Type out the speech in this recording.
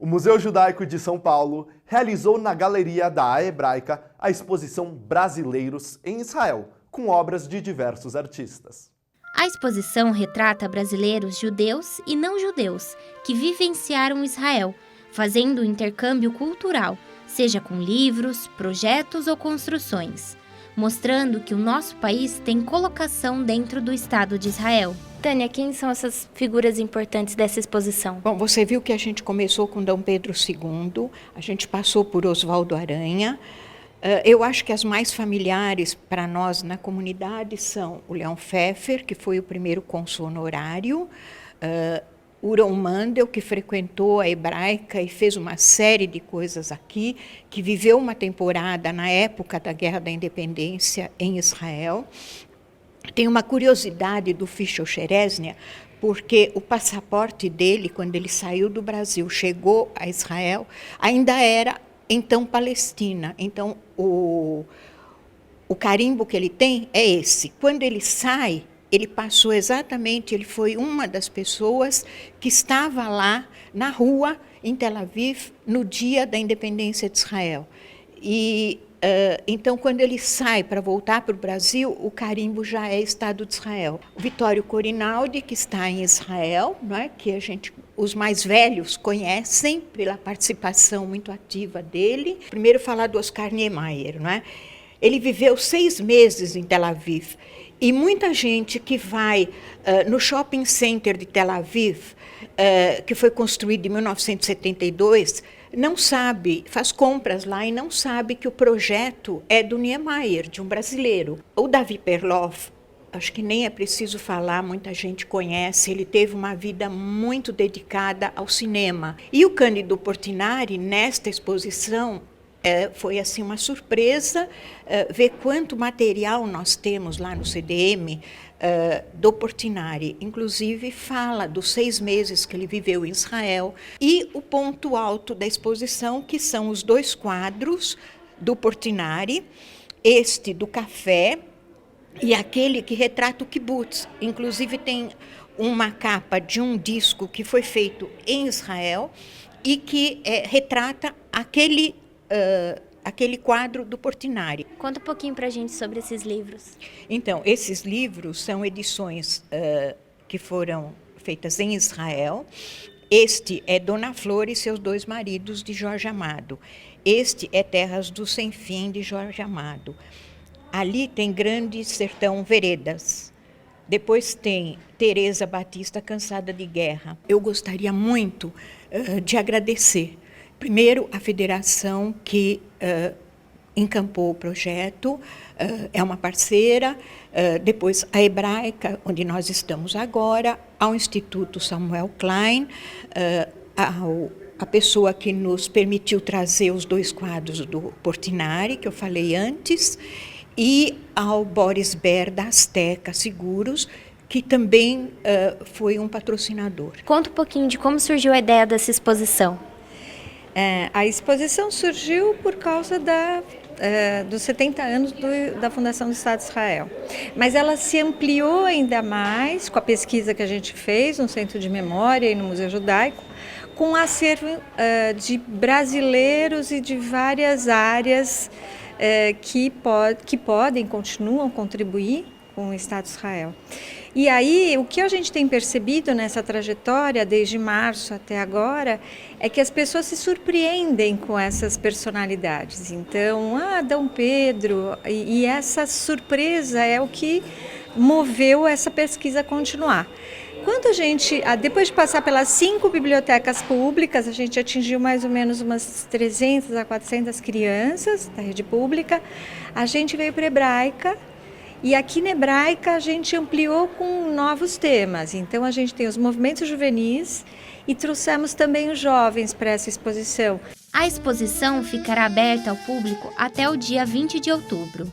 O Museu Judaico de São Paulo realizou na Galeria da Hebraica a exposição Brasileiros em Israel, com obras de diversos artistas. A exposição retrata brasileiros judeus e não judeus que vivenciaram Israel, fazendo um intercâmbio cultural, seja com livros, projetos ou construções, mostrando que o nosso país tem colocação dentro do Estado de Israel. Tânia, quem são essas figuras importantes dessa exposição? Bom, você viu que a gente começou com Dom Pedro II, a gente passou por Oswaldo Aranha. Eu acho que as mais familiares para nós na comunidade são o Leon Pfeffer, que foi o primeiro cônsul honorário, Uron Mandel, que frequentou a Hebraica e fez uma série de coisas aqui, que viveu uma temporada na época da Guerra da Independência em Israel. Tem uma curiosidade do Fischel Chereznia, porque o passaporte dele, quando ele saiu do Brasil, chegou a Israel, ainda era então Palestina. Então, o carimbo que ele tem é esse. Quando ele sai, ele passou exatamente, ele foi uma das pessoas que estava lá na rua, em Tel Aviv, no dia da independência de Israel. Então, quando ele sai para voltar para o Brasil, o carimbo já é Estado de Israel. O Vittorio Corinaldi, que está em Israel, não é? Que os mais velhos conhecem pela participação muito ativa dele. Primeiro falar do Oscar Niemeyer, não é? Ele viveu 6 meses em Tel Aviv. E muita gente que vai no shopping center de Tel Aviv, que foi construído em 1972, não sabe, faz compras lá e não sabe que o projeto é do Niemeyer, de um brasileiro. O Davi Perloff, acho que nem é preciso falar, muita gente conhece, ele teve uma vida muito dedicada ao cinema. E o Cândido Portinari, nesta exposição, foi assim uma surpresa ver quanto material nós temos lá no CDM do Portinari. Inclusive fala dos 6 meses que ele viveu em Israel. E o ponto alto da exposição, que são os 2 quadros do Portinari, este do café e aquele que retrata o kibbutz. Inclusive tem uma capa de um disco que foi feito em Israel e que retrata aquele quadro do Portinari. Conta um pouquinho para a gente sobre esses livros. Então, esses livros são edições que foram feitas em Israel. Este é Dona Flor e seus 2 maridos, de Jorge Amado. Este é Terras do Sem Fim, de Jorge Amado. Ali tem Grande Sertão Veredas. Depois tem Teresa Batista, Cansada de Guerra. Eu gostaria muito de agradecer primeiro, a federação que encampou o projeto, é uma parceira, depois a Hebraica, onde nós estamos agora, ao Instituto Samuel Klein, a pessoa que nos permitiu trazer os 2 quadros do Portinari, que eu falei antes, e ao Boris Ber, da Azteca Seguros, que também foi um patrocinador. Conta um pouquinho de como surgiu a ideia dessa exposição. A exposição surgiu por causa dos 70 anos da fundação do Estado de Israel. Mas ela se ampliou ainda mais com a pesquisa que a gente fez no Centro de Memória e no Museu Judaico, com um acervo de brasileiros e de várias áreas que podem, continuam a contribuir com o Estado de Israel. E aí, o que a gente tem percebido nessa trajetória, desde março até agora, é que as pessoas se surpreendem com essas personalidades. Então, Dom Pedro, e essa surpresa é o que moveu essa pesquisa a continuar. Quando depois de passar pelas 5 bibliotecas públicas, a gente atingiu mais ou menos umas 300 a 400 crianças da rede pública, a gente veio para a Hebraica. E aqui na Hebraica a gente ampliou com novos temas. Então a gente tem os movimentos juvenis e trouxemos também os jovens para essa exposição. A exposição ficará aberta ao público até o dia 20 de outubro.